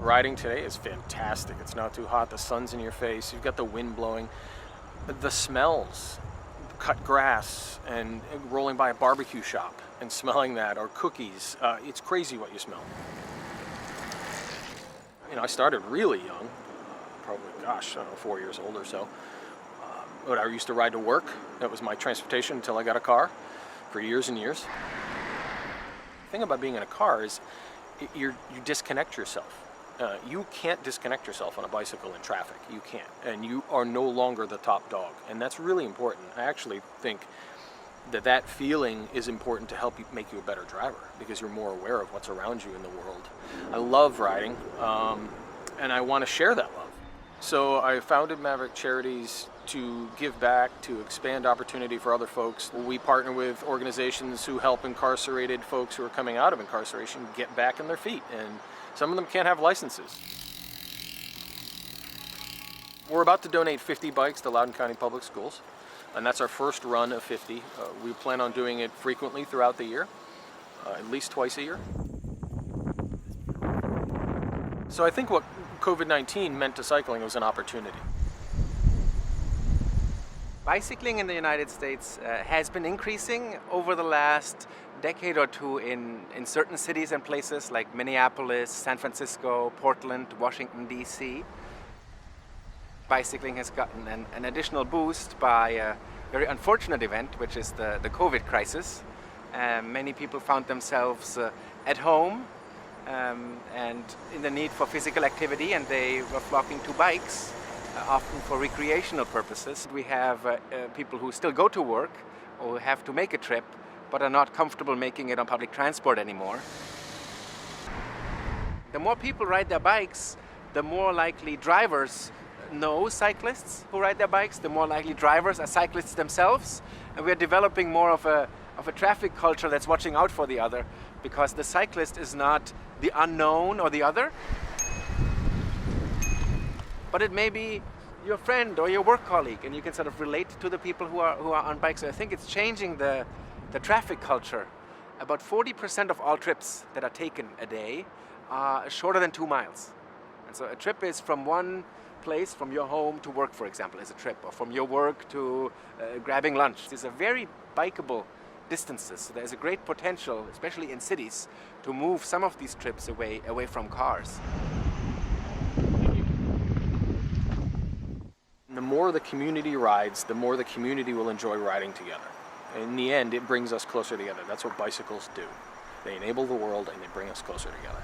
Riding today is fantastic. It's not too hot, the sun's in your face, you've got the wind blowing. The smells, cut grass and rolling by a barbecue shop and smelling that, or cookies, it's crazy what you smell. You know, I started really young, probably, gosh, I don't know, 4 years old or so. But I used to ride to work. That was my transportation until I got a car for years and years. The thing about being in a car is you disconnect yourself. You can't disconnect yourself on a bicycle in traffic. You can't. And you are no longer the top dog. And that's really important. I actually think that feeling is important to help you make you a better driver, because you're more aware of what's around you in the world. I love riding, and I want to share that love. So I founded Maverick Charities to give back, to expand opportunity for other folks. We partner with organizations who help incarcerated folks who are coming out of incarceration get back on their feet, and some of them can't have licenses. We're about to donate 50 bikes to Loudoun County Public Schools, and that's our first run of 50. We plan on doing it frequently throughout the year, at least twice a year. So I think what COVID-19 meant to cycling was an opportunity. Bicycling in the United States has been increasing over the last decade or two in certain cities and places like Minneapolis, San Francisco, Portland, Washington, D.C. Bicycling has gotten an additional boost by a very unfortunate event, which is the COVID crisis. Many people found themselves at home and in the need for physical activity, and they were flocking to bikes, often for recreational purposes. We have people who still go to work or who have to make a trip but are not comfortable making it on public transport anymore. The more people ride their bikes, the more likely drivers know cyclists who ride their bikes, the more likely drivers are cyclists themselves, and we're developing more of a traffic culture that's watching out for the other, because the cyclist is not the unknown or the other, but it may be your friend or your work colleague, and you can sort of relate to the people who are on bikes. So I think it's changing the traffic culture. About 40% of all trips that are taken a day are shorter than 2 miles. And so a trip is from one place, from your home to work, for example, is a trip, or from your work to grabbing lunch. These are very bikeable distances. So there's a great potential, especially in cities, to move some of these trips away from cars. The more the community rides, the more the community will enjoy riding together. In the end, it brings us closer together. That's what bicycles do. They enable the world and they bring us closer together.